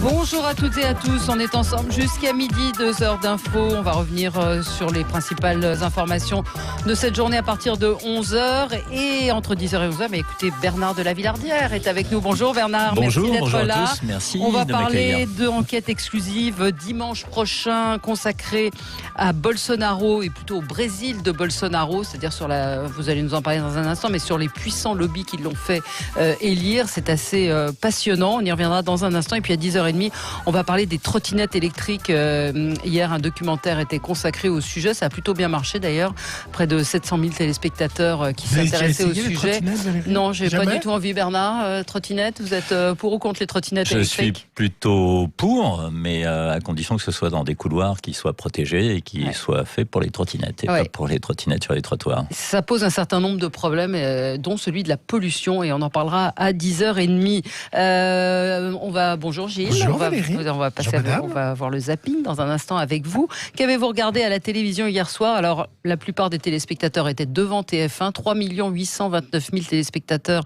Bonjour à toutes et à tous, on est ensemble jusqu'à midi, 2 heures d'infos. On va revenir sur les principales informations de cette journée à partir de 11h et entre 10h et 11h. Mais écoutez, Bernard de la Villardière est avec nous. Bonjour Bernard, bonjour, merci d'être bonjour là. À tous. Merci. On va parler d'enquête exclusive dimanche prochain consacrée à Bolsonaro et plutôt au Brésil de Bolsonaro, c'est-à-dire sur vous allez nous en parler dans un instant, mais sur les puissants lobbies qui l'ont fait élire. C'est assez passionnant, on y reviendra dans un instant. Et puis à 10h30, on va parler des trottinettes électriques. Hier, un documentaire était consacré au sujet. Ça a plutôt bien marché d'ailleurs. Près de 700 000 téléspectateurs qui s'intéressaient au sujet. Non, j'ai pas du tout envie, Bernard. Trottinette, vous êtes pour ou contre les trottinettes électriques ? Je suis plutôt pour, mais à condition que ce soit dans des couloirs qui soient protégés et qui soient faits pour les trottinettes et pas pour les trottinettes sur les trottoirs. Ça pose un certain nombre de problèmes, dont celui de la pollution, et on en parlera à 10h30. Bonjour Gilles. Bonjour. On va voir le zapping dans un instant avec vous. Qu'avez-vous regardé à la télévision hier soir ? Alors, la plupart des téléspectateurs étaient devant TF1. 3 829 000 téléspectateurs,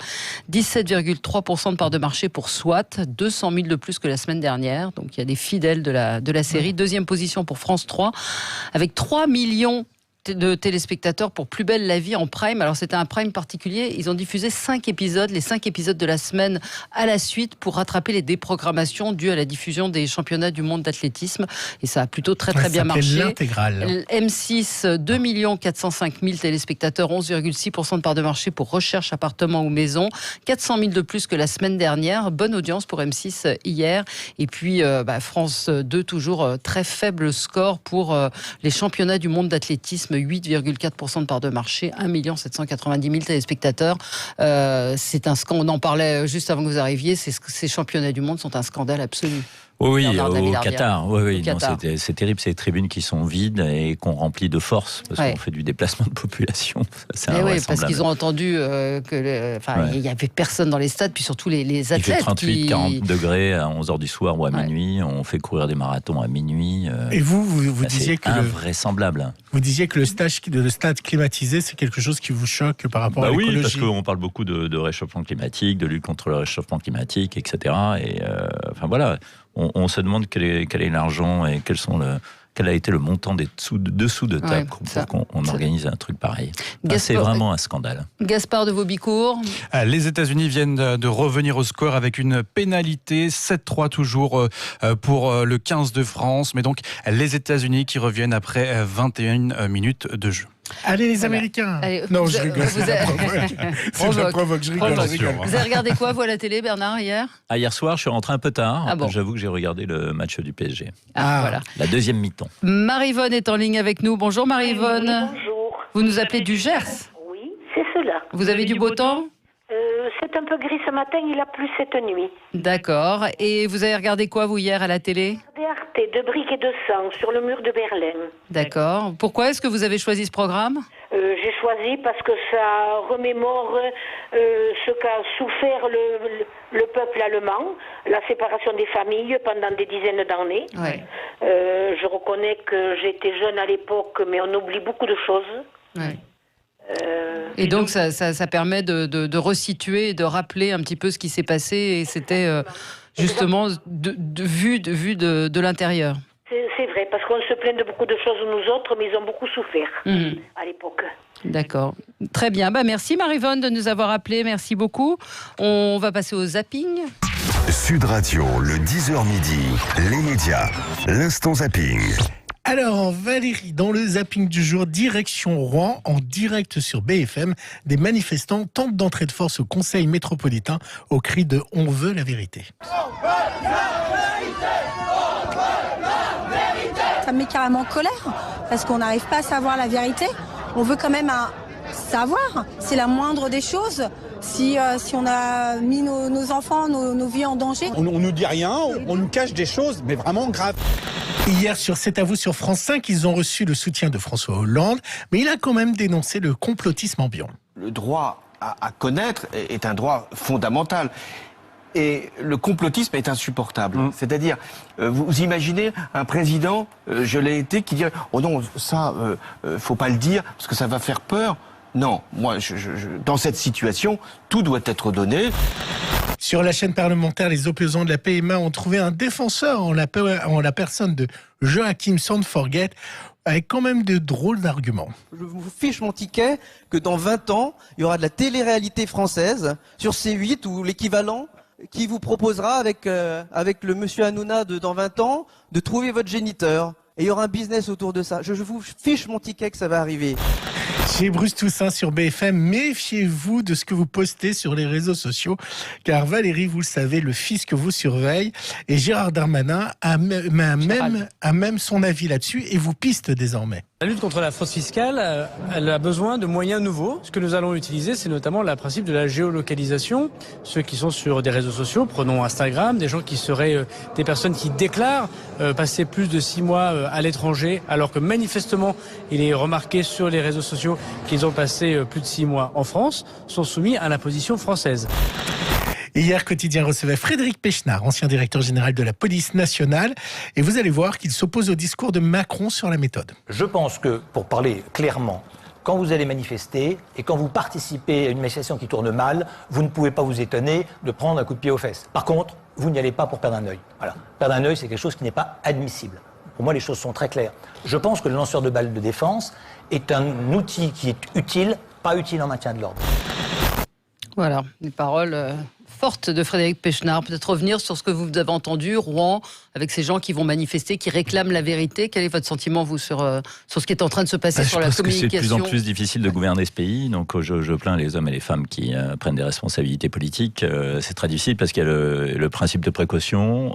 17,3% de part de marché pour SWAT, 200 000 de plus que la semaine dernière. Donc, il y a des fidèles de la série. Deuxième position pour France 3, avec 3 millions de téléspectateurs pour Plus belle la vie en prime. Alors c'était un prime particulier, ils ont diffusé 5 épisodes, les 5 épisodes de la semaine à la suite pour rattraper les déprogrammations dues à la diffusion des championnats du monde d'athlétisme, et ça a plutôt très bien marché. L'intégrale. M6, 2 405 000 téléspectateurs, 11,6% de part de marché pour Recherche, appartement ou maison, 400 000 de plus que la semaine dernière. Bonne audience pour M6 hier. Et puis France 2, toujours très faible score pour les championnats du monde d'athlétisme, 8,4% de part de marché, 1 790 000 téléspectateurs. C'est un scandale, on en parlait juste avant que vous arriviez, ces championnats du monde sont un scandale absolu. Oui, au Qatar. Oui. Non, c'est terrible, ces tribunes qui sont vides et qu'on remplit de force, parce qu'on fait du déplacement de population. C'est invraisemblable. Parce qu'ils ont entendu il n'y avait personne dans les stades, puis surtout les athlètes. Il fait 38-40 degrés à 11h du soir ou à minuit. On fait courir des marathons à minuit. Et vous disiez que invraisemblable. Vous disiez que le stade climatisé, c'est quelque chose qui vous choque par rapport à l'écologie. Oui, parce qu'on parle beaucoup de réchauffement climatique, de lutte contre le réchauffement climatique, etc. Et voilà. On se demande quel est l'argent et quel a été le montant des dessous de table pour qu'on organise un truc pareil. C'est vraiment un scandale. Gaspard de Vaubicourt. Les États-Unis viennent de revenir au score avec une pénalité, 7-3 toujours pour le 15 de France. Mais donc les États-Unis qui reviennent après 21 minutes de jeu. Allez les Américains. Non, je rigole, c'est de la provoque, je rigole. Vous avez regardé quoi, vous, à la télé, Bernard, hier ? Hier soir, je suis rentré un peu tard. J'avoue que j'ai regardé le match du PSG. Voilà. La deuxième mi-temps. Marie-Yvonne est en ligne avec nous. Bonjour Marie-Yvonne. Oui, bonjour. Vous nous appelez du Gers ? Oui, c'est cela. Vous avez du beau temps ? C'est un peu gris ce matin, il a plu cette nuit. D'accord. Et vous avez regardé quoi, vous, hier, à la télé ? Des Arte, de briques et de sang, sur le mur de Berlin. D'accord. Pourquoi est-ce que vous avez choisi ce programme ? J'ai choisi parce que ça remémore ce qu'a souffert le peuple allemand, la séparation des familles pendant des dizaines d'années. Ouais. Je reconnais que j'étais jeune à l'époque, mais on oublie beaucoup de choses. Ouais. Et donc ça permet de resituer et de rappeler un petit peu ce qui s'est passé, et c'était justement vu de l'intérieur. C'est vrai, parce qu'on se plaint de beaucoup de choses nous autres, mais ils ont beaucoup souffert à l'époque. D'accord. Très bien. Merci Marie-Yvonne de nous avoir appelés. Merci beaucoup. On va passer au zapping. Sud Radio, le 10h midi, les médias, l'instant zapping. Alors Valérie, dans le zapping du jour, direction Rouen, en direct sur BFM, des manifestants tentent d'entrer de force au Conseil métropolitain au cri de « On veut la vérité ». Ça me met carrément en colère, parce qu'on n'arrive pas à savoir la vérité. On veut quand même savoir, c'est la moindre des choses. Si on a mis nos enfants, nos vies en danger. On nous dit rien, on nous cache des choses, mais vraiment graves. Hier, sur C'est à vous sur France 5, ils ont reçu le soutien de François Hollande, mais il a quand même dénoncé le complotisme ambiant. Le droit à connaître est un droit fondamental. Et le complotisme est insupportable. C'est-à-dire, vous imaginez un président, je l'ai été, qui dit « Oh non, ça, faut pas le dire, parce que ça va faire peur ». Non, moi, dans cette situation, tout doit être donné. Sur la chaîne parlementaire, les opposants de la PMA ont trouvé un défenseur en la personne de Joachim Sandforget, avec quand même de drôles d'arguments. Je vous fiche mon ticket que dans 20 ans, il y aura de la télé-réalité française sur C8 ou l'équivalent qui vous proposera avec le monsieur Hanouna de dans 20 ans de trouver votre géniteur. Et il y aura un business autour de ça. Je vous fiche mon ticket que ça va arriver. Chez Bruce Toussaint sur BFM, méfiez-vous de ce que vous postez sur les réseaux sociaux, car Valérie, vous le savez, le fisc vous surveille, et Gérard Darmanin a même son avis là-dessus et vous piste désormais. La lutte contre la fraude fiscale, elle a besoin de moyens nouveaux. Ce que nous allons utiliser, c'est notamment le principe de la géolocalisation. Ceux qui sont sur des réseaux sociaux, prenons Instagram, des gens qui seraient des personnes qui déclarent passer plus de 6 mois à l'étranger, alors que manifestement, il est remarqué sur les réseaux sociaux qu'ils ont passé plus de 6 mois en France, sont soumis à l'imposition française. Hier, Quotidien recevait Frédéric Pechnard, ancien directeur général de la police nationale. Et vous allez voir qu'il s'oppose au discours de Macron sur la méthode. Je pense que, pour parler clairement, quand vous allez manifester et quand vous participez à une manifestation qui tourne mal, vous ne pouvez pas vous étonner de prendre un coup de pied aux fesses. Par contre, vous n'y allez pas pour perdre un œil. Voilà. Perdre un œil, c'est quelque chose qui n'est pas admissible. Pour moi, les choses sont très claires. Je pense que le lanceur de balles de défense est un outil qui est utile, pas utile en maintien de l'ordre. Voilà, des paroles fortes de Frédéric Pechnard. Peut-être revenir sur ce que vous avez entendu, Rouen, avec ces gens qui vont manifester, qui réclament la vérité. Quel est votre sentiment, vous, sur ce qui est en train de se passer sur la communication ? Je pense que c'est de plus en plus difficile de gouverner ce pays. Donc je plains les hommes et les femmes qui prennent des responsabilités politiques. C'est très difficile parce qu'il y a le principe de précaution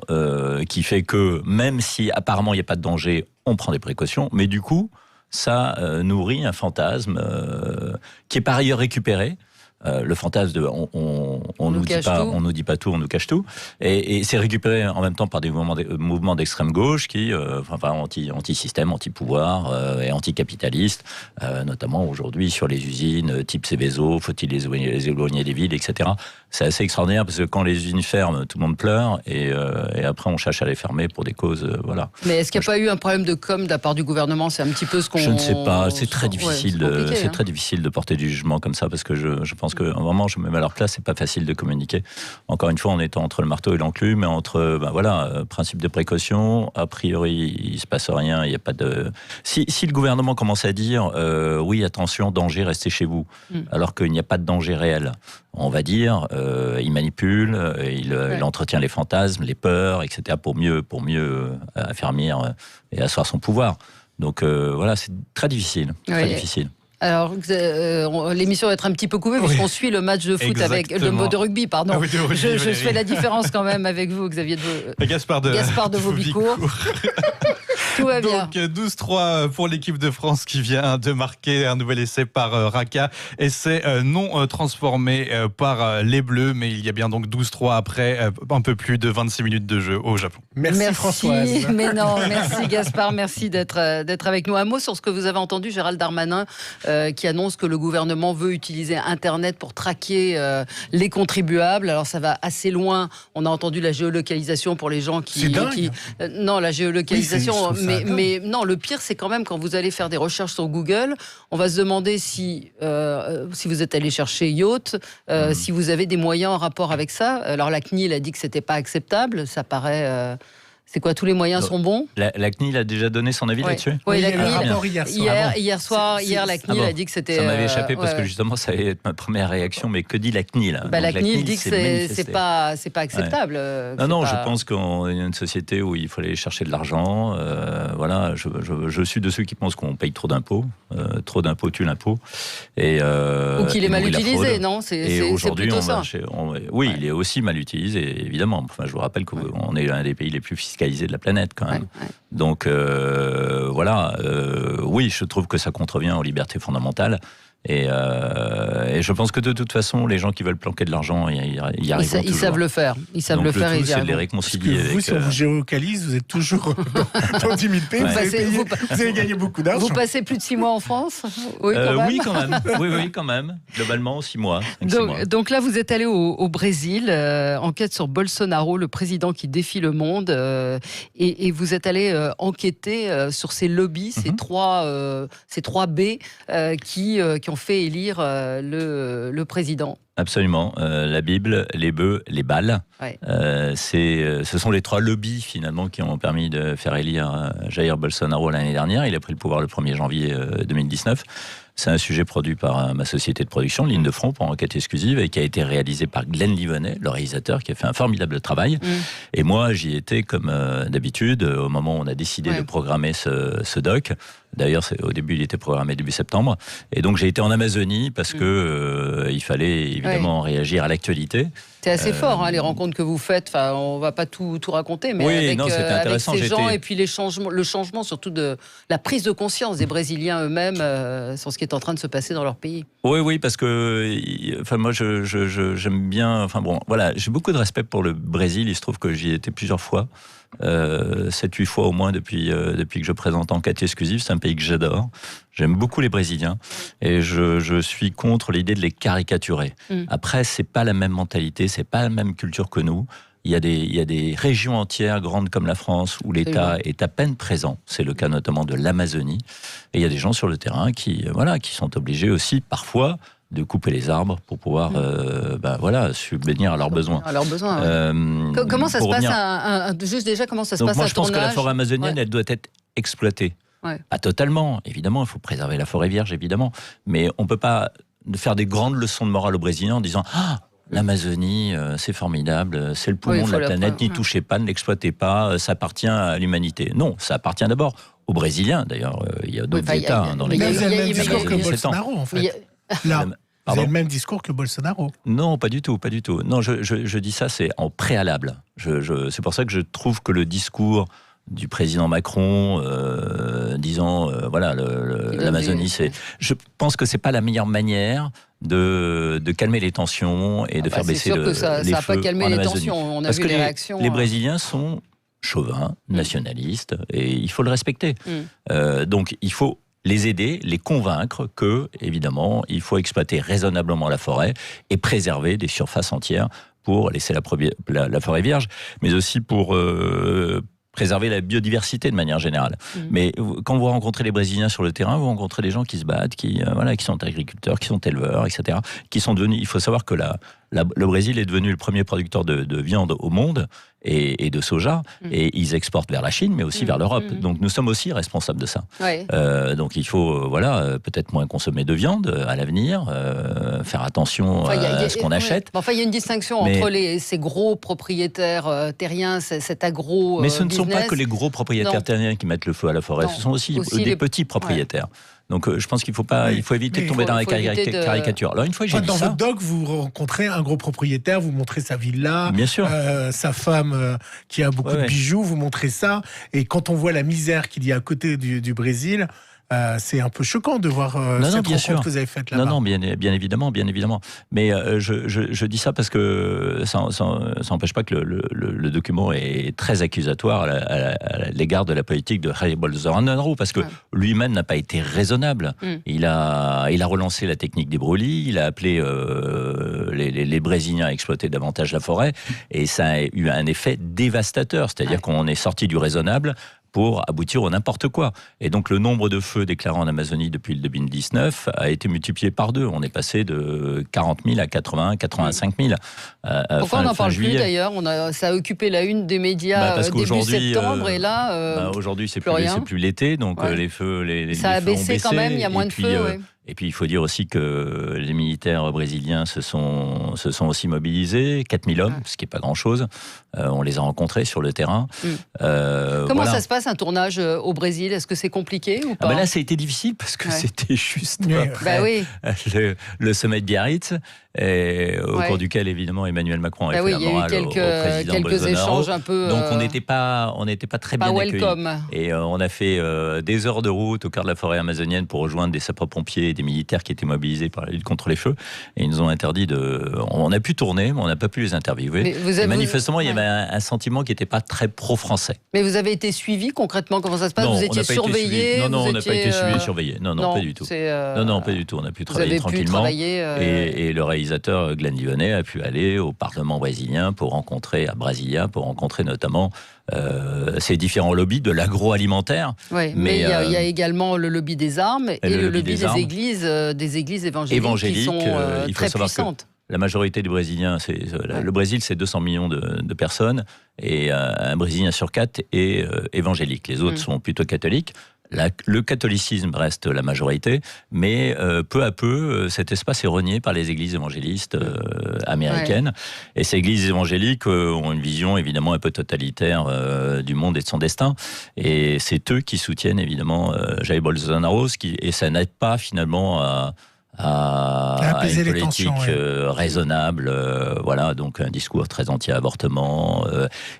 qui fait que même si apparemment il n'y a pas de danger, on prend des précautions. Mais du coup, ça nourrit un fantasme qui est par ailleurs récupéré. Le fantasme de on nous dit pas tout, on nous cache tout, et c'est récupéré en même temps par des mouvements d'extrême gauche qui anti-système, anti-pouvoir et anti-capitaliste, notamment aujourd'hui sur les usines type Céveso, faut-il les éloigner des villes, etc. C'est assez extraordinaire parce que quand les usines ferment, tout le monde pleure et après on cherche à les fermer pour des causes, voilà. Mais est-ce qu'il n'y a pas eu un problème de com' de la part du gouvernement ? C'est un petit peu ce qu'on... Je ne sais pas, c'est très difficile, très difficile de porter du jugement comme ça parce que je pense que vraiment je me mets à leur place, c'est pas facile de communiquer. Encore une fois, on est entre le marteau et l'enclume, mais entre principe de précaution, a priori il se passe rien, il y a pas de. Si le gouvernement commence à dire oui attention danger, restez chez vous, alors qu'il n'y a pas de danger réel, on va dire il manipule, il entretient les fantasmes, les peurs, etc. pour mieux affermir et asseoir son pouvoir. Donc voilà, c'est très difficile, très difficile. Alors, l'émission va être un petit peu coupée parce qu'on suit le match de foot de rugby, pardon. Oui, je fais la différence quand même avec vous, Xavier Gaspard de Vaubicourt. Tout va bien. Donc 12-3 pour l'équipe de France qui vient de marquer un nouvel essai par Raka. Essai non transformé par les Bleus, mais il y a bien donc 12-3 après un peu plus de 26 minutes de jeu au Japon. Merci Françoise. Mais non, merci Gaspard, merci d'être avec nous. Un mot sur ce que vous avez entendu, Gérald Darmanin, qui annonce que le gouvernement veut utiliser Internet pour traquer les contribuables. Alors ça va assez loin. On a entendu la géolocalisation pour les gens qui... C'est dingue. Non, la géolocalisation... Oui, mais non, le pire, c'est quand même quand vous allez faire des recherches sur Google, on va se demander si vous êtes allé chercher Yacht, si vous avez des moyens en rapport avec ça. Alors la CNIL a dit que c'était pas acceptable, ça paraît... C'est quoi, tous les moyens sont bons ? La CNIL a déjà donné son avis là-dessus ? Oui, la CNIL, hier, la CNIL a dit que c'était... Ça m'avait échappé parce que justement, ça allait être ma première réaction, mais que dit la CNIL ? La CNIL dit que c'est pas acceptable. Non, je pense qu'on est une société où il faut aller chercher de l'argent. Voilà, je suis de ceux qui pensent qu'on paye trop d'impôts. Trop d'impôts tue l'impôt. Ou qu'il est mal utilisé, non ? C'est plutôt ça. Oui, il est aussi mal utilisé, évidemment. Enfin, je vous rappelle qu'on est l'un des pays les plus fiscalisés de la planète quand même. Donc voilà, oui, je trouve que ça contrevient aux libertés fondamentales. Et je pense que de toute façon, les gens qui veulent planquer de l'argent, ils arriveront toujours. Ils savent le faire. Ils savent le faire. Le tout, c'est de les réconcilier. Parce que vous, si on vous géolocalise, vous êtes toujours dans 10 000 pays. Vous avez gagné beaucoup d'argent. Vous passez plus de 6 mois en France ? Oui, quand même. Oui, quand même. Globalement, 6 mois. Donc là, vous êtes allé au Brésil, enquête sur Bolsonaro, le président qui défie le monde, et vous êtes allé enquêter sur ces lobbies, ces trois B qui ont fait élire le président. Absolument. La Bible, les bœufs, les balles. Ouais. Ce sont les 3 lobbies finalement qui ont permis de faire élire Jair Bolsonaro l'année dernière. Il a pris le pouvoir le 1er janvier 2019. C'est un sujet produit par ma société de production, Ligne de Front, pour Enquête exclusive, et qui a été réalisé par Glenn Livonnet, le réalisateur, qui a fait un formidable travail. Et moi, j'y étais comme d'habitude, au moment où on a décidé de programmer ce doc. D'ailleurs, au début, il était programmé début septembre. Et donc, j'ai été en Amazonie parce que il fallait évidemment réagir à l'actualité. C'est assez fort, les rencontres que vous faites. Enfin, on va pas tout raconter, mais avec ces gens et puis le changement surtout de la prise de conscience des Brésiliens eux-mêmes sur ce qui est en train de se passer dans leur pays. Oui, parce que moi, j'aime bien. Enfin bon, voilà, j'ai beaucoup de respect pour le Brésil. Il se trouve que j'y ai été plusieurs fois. 7-8 fois au moins depuis que je présente Enquête exclusive. C'est un pays que j'adore. J'aime beaucoup les Brésiliens et je suis contre l'idée de les caricaturer. Après, c'est pas la même mentalité, c'est pas la même culture que nous. Il y a des régions entières grandes comme la France où l'État est à peine présent. C'est le cas notamment de l'Amazonie. Et il y a des gens sur le terrain qui sont obligés aussi parfois de couper les arbres pour pouvoir subvenir à leurs besoins. Comment ça se passe juste déjà, comment ça se passe à ton âge ? Je pense que la forêt amazonienne, elle doit être exploitée. Pas totalement, évidemment, il faut préserver la forêt vierge, évidemment. Mais on ne peut pas faire des grandes leçons de morale aux Brésiliens en disant « Ah, l'Amazonie, c'est formidable, c'est le poumon de la planète, n'y touchez pas, ne l'exploitez pas, ça appartient à l'humanité. » Non, ça appartient d'abord aux Brésiliens. D'ailleurs, il y a d'autres États dans lesquels... Vous avez le même discours que Bolsonaro, en fait. Là, vous avez le même discours que Bolsonaro. Non, pas du tout. Non, je dis ça, c'est en préalable. C'est pour ça que je trouve que le discours du président Macron disant l'Amazonie, je pense que c'est pas la meilleure manière de calmer les tensions et de faire baisser les feux. Ça n'a pas calmé les tensions. On a vu les réactions. Les Brésiliens sont chauvins, nationalistes, et il faut le respecter. Donc il faut les aider, les convaincre que, évidemment, il faut exploiter raisonnablement la forêt et préserver des surfaces entières pour laisser la forêt vierge, mais aussi pour préserver la biodiversité de manière générale. Mais quand vous rencontrez les Brésiliens sur le terrain, vous rencontrez des gens qui se battent, qui sont agriculteurs, qui sont éleveurs, etc., qui sont devenus... Il faut savoir que le Brésil est devenu le premier producteur de viande au monde et de soja, et ils exportent vers la Chine, mais aussi vers l'Europe. Donc nous sommes aussi responsables de ça. Donc il faut peut-être moins consommer de viande à l'avenir, faire attention à ce qu'on achète. Enfin, il y a une distinction entre ces gros propriétaires terriens, cet agro Mais ce ne sont business. pas que les gros propriétaires terriens qui mettent le feu à la forêt, ce sont aussi des petits propriétaires. Donc je pense qu'il faut éviter de tomber dans la caricature. Alors une fois que j'ai dit dans ça, votre doc, vous rencontrez un gros propriétaire, vous montrez sa villa, bien sûr, sa femme qui a beaucoup de bijoux, vous montrez ça. Et quand on voit la misère qu'il y a à côté du Brésil, c'est un peu choquant de voir cette rencontre que vous avez faite là-bas. Non, bien évidemment. Mais je dis ça parce que ça n'empêche pas que le document est très accusatoire à l'égard de la politique de Jair Bolsonaro, parce que lui-même n'a pas été raisonnable. Il a relancé la technique des brûlis, il a appelé les Brésiliens à exploiter davantage la forêt, et ça a eu un effet dévastateur. C'est-à-dire qu'on est sorti du raisonnable pour aboutir au n'importe quoi. Et donc le nombre de feux déclarés en Amazonie depuis le 2019 a été multiplié par 2. On est passé de 40 000 à 80 85 000. Pourquoi on n'en parle plus d'ailleurs ? Ça a occupé la une des médias début septembre, et là... aujourd'hui, c'est plus l'été, donc les feux ça a baissé quand même, il y a moins de feux. Et puis il faut dire aussi que les militaires brésiliens se sont aussi mobilisés, 4000 hommes, ce qui n'est pas grand-chose. On les a rencontrés sur le terrain. Comment ça se passe un tournage au Brésil ? Est-ce que c'est compliqué ou pas ? Là, ça a été difficile parce que c'était juste le sommet de Biarritz, au cours duquel évidemment Emmanuel Macron a fait la morale au président quelques Bolsonaro. Échanges un peu. Donc on n'était pas très bien accueillis. Et on a fait des heures de route au cœur de la forêt amazonienne pour rejoindre des sapeurs-pompiers et des militaires qui étaient mobilisés par la lutte contre les feux. Et ils nous ont interdit on a pu tourner, mais on n'a pas pu les interviewer. Manifestement, il y avait un sentiment qui n'était pas très pro-français. Mais vous avez été suivi concrètement ? Comment ça se passe ? Vous étiez surveillé ? Non, on n'a pas été suivi et surveillé. Non, pas du tout. Non, pas du tout. On a pu travailler tranquillement. Et le réalisateur Glenn Livonnet a pu aller au Parlement brésilien à Brasilia, pour rencontrer notamment ces différents lobbies de l'agroalimentaire. Oui, mais il y a également le lobby des armes et le lobby des églises évangéliques qui sont très puissantes. La majorité des Brésiliens, le Brésil, c'est 200 millions de personnes, et un Brésilien sur 4 est évangélique. Les autres sont plutôt catholiques. Le catholicisme reste la majorité, mais peu à peu, cet espace est renié par les églises évangélistes américaines. Et ces églises évangéliques ont une vision évidemment un peu totalitaire du monde et de son destin. Et c'est eux qui soutiennent évidemment Jair Bolsonaro, et ça n'aide pas finalement à une politique raisonnable, voilà, donc un discours très anti-avortement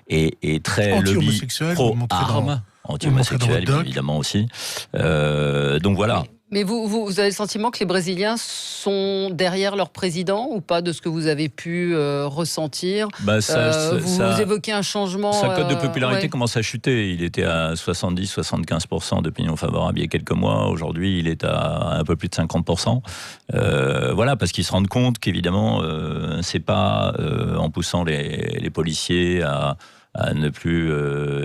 et très lobby pro-armes, anti-homosexuel évidemment aussi. Donc voilà. Mais vous avez le sentiment que les Brésiliens sont derrière leur président ou pas, de ce que vous avez pu ressentir? Vous évoquez un changement. Sa cote de popularité commence à chuter. Il était à 70-75% d'opinion favorable il y a quelques mois. Aujourd'hui, il est à un peu plus de 50%. Voilà, parce qu'ils se rendent compte qu'évidemment, c'est pas en poussant les policiers à ne plus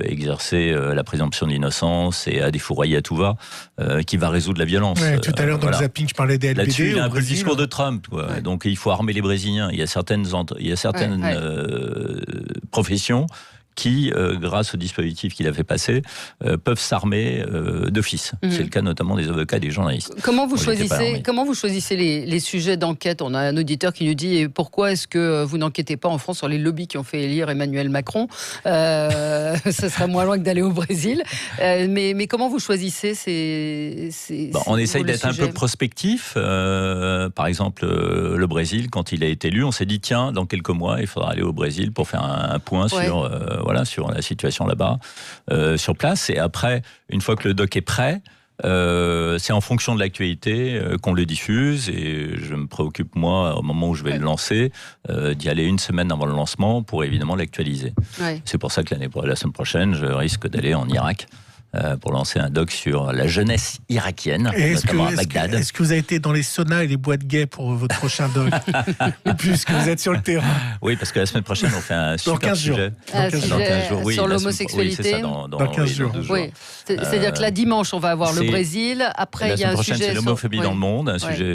exercer la présomption d'innocence et à défourailler à tout va, qui va résoudre la violence. Ouais, tout à l'heure, dans le zapping, je parlais des LBD. Là-dessus, il y a un peu le discours de Trump. Quoi. Donc, il faut armer les Brésiliens. Il y a certaines professions qui, grâce au dispositif qu'il a fait passer, peuvent s'armer d'office. C'est le cas notamment des avocats et des journalistes. Comment vous choisissez les sujets d'enquête? On a un auditeur qui nous dit: pourquoi est-ce que vous n'enquêtez pas en France sur les lobbies qui ont fait élire Emmanuel Macron? Ça serait moins loin que d'aller au Brésil. Mais comment vous choisissez on essaye d'être un peu prospectif. Par exemple, le Brésil, quand il a été élu, on s'est dit tiens, dans quelques mois, il faudra aller au Brésil pour faire un point sur la situation là-bas, sur place. Et après, une fois que le doc est prêt, c'est en fonction de l'actualité qu'on le diffuse, et je me préoccupe, moi, au moment où je vais le lancer, d'y aller une semaine avant le lancement pour évidemment l'actualiser. C'est pour ça que la semaine prochaine, je risque d'aller en Irak pour lancer un doc sur la jeunesse irakienne, notamment à Bagdad. Est-ce que vous avez été dans les saunas et les boîtes gays pour votre prochain doc? Puisque vous êtes sur le terrain. Oui, parce que la semaine prochaine, on fait un super sujet. Dans 15 jours. Oui, sur l'homosexualité. Oui, dans 15 jours. Oui. C'est-à-dire que là, dimanche, on va avoir le Brésil. Après, il y a un sujet. La semaine prochaine, c'est l'homophobie dans le monde, un sujet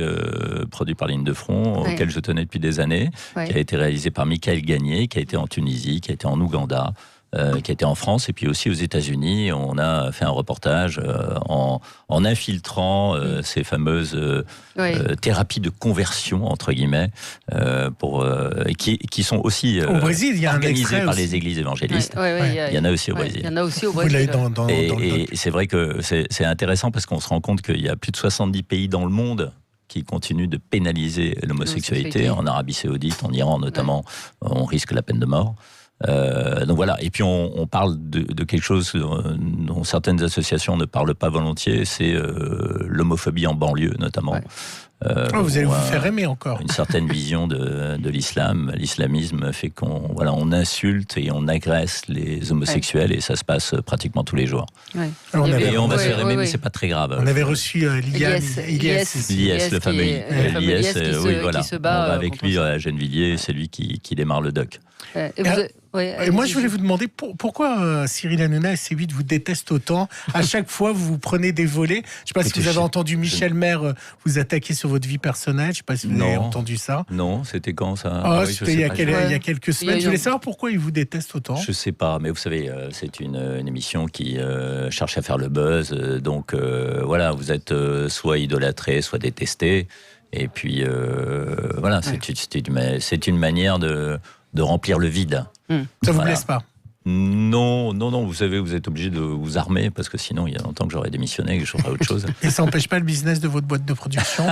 produit par Ligne de Front, auquel je tenais depuis des années, qui a été réalisé par Michael Gagné, qui a été en Tunisie, qui a été en Ouganda, qui a été en France, et puis aussi aux États-Unis. On a fait un reportage en infiltrant ces fameuses thérapies de conversion, entre guillemets, qui sont aussi au Brésil, il y a organisées par les églises évangélistes. Il y en a aussi au Brésil. Il y en a aussi au Brésil. Et c'est vrai que c'est intéressant, parce qu'on se rend compte qu'il y a plus de 70 pays dans le monde qui continuent de pénaliser l'homosexualité. En Arabie Saoudite, en Iran notamment, on risque la peine de mort. Donc voilà, et puis on parle de quelque chose dont certaines associations ne parlent pas volontiers, c'est l'homophobie en banlieue notamment. Vous allez vous faire aimer encore. Une certaine vision de l'islam. L'islamisme fait qu'on insulte et on agresse les homosexuels, et ça se passe pratiquement tous les jours. Et on va se faire aimer, mais c'est pas très grave. On avait reçu l'IS, le fameux l'IS, oui, voilà. On va avec lui à Gennevilliers, c'est lui qui démarre le doc. Et moi, je voulais vous demander pourquoi Cyril Hanouna et C8 vous détestent autant. À chaque fois, vous prenez des volets. Je ne sais pas si vous avez entendu Michel Maire vous attaquer sur votre vie personnelle. Je ne sais pas si vous avez entendu ça. Non, c'était quand ça? C'était il y a quelques semaines. Je voulais savoir pourquoi ils vous détestent autant. Je ne sais pas, mais vous savez, c'est une émission qui cherche à faire le buzz. Donc voilà, vous êtes soit idolâtré, soit détesté. Et puis voilà, c'est une manière de remplir le vide. Ça vous blesse pas? Non, vous savez, vous êtes obligé de vous armer, parce que sinon, il y a longtemps que j'aurais démissionné et que je ferais autre chose. Et ça n'empêche pas le business de votre boîte de production?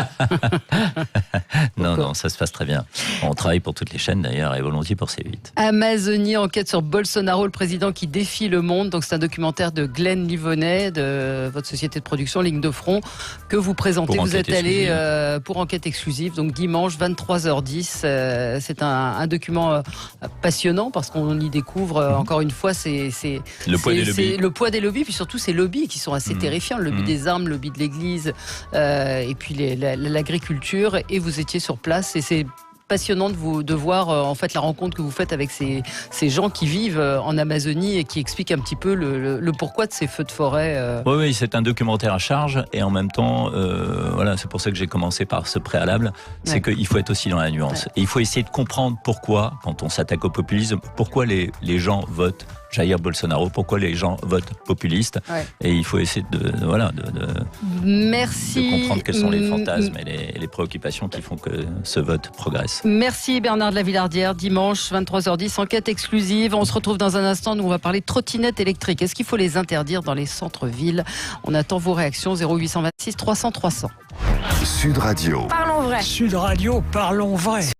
Non, ça se passe très bien. On travaille pour toutes les chaînes d'ailleurs, et volontiers pour C8. Amazonie enquête sur Bolsonaro, le président qui défie le monde. Donc c'est un documentaire de Glenn Livonnet, de votre société de production Ligne de Front, que vous présentez. Vous êtes allé pour enquête exclusive, donc dimanche 23h10. C'est un document passionnant, parce qu'on y découvre encore une fois, c'est le poids des lobbies, puis surtout ces lobbies qui sont assez terrifiants, le lobby des armes, le lobby de l'église, et puis l'agriculture. Et vous étiez sur place, et c'est passionnant de voir en fait la rencontre que vous faites avec ces gens qui vivent en Amazonie et qui expliquent un petit peu le pourquoi de ces feux de forêt. Oui, c'est un documentaire à charge et en même temps, voilà, c'est pour ça que j'ai commencé par ce préalable, c'est qu'il faut être aussi dans la nuance. Et il faut essayer de comprendre pourquoi, quand on s'attaque au populisme, pourquoi les gens votent Jair Bolsonaro, pourquoi les gens votent populistes. Et il faut essayer de comprendre quels sont les fantasmes et les préoccupations qui font que ce vote progresse. Merci Bernard de la Villardière. Dimanche 23h10, enquête exclusive. On se retrouve dans un instant où on va parler de trottinettes électriques. Est-ce qu'il faut les interdire dans les centres-villes? On attend vos réactions 0826 300 300. Sud Radio. Parlons vrai. Sud Radio, parlons vrai.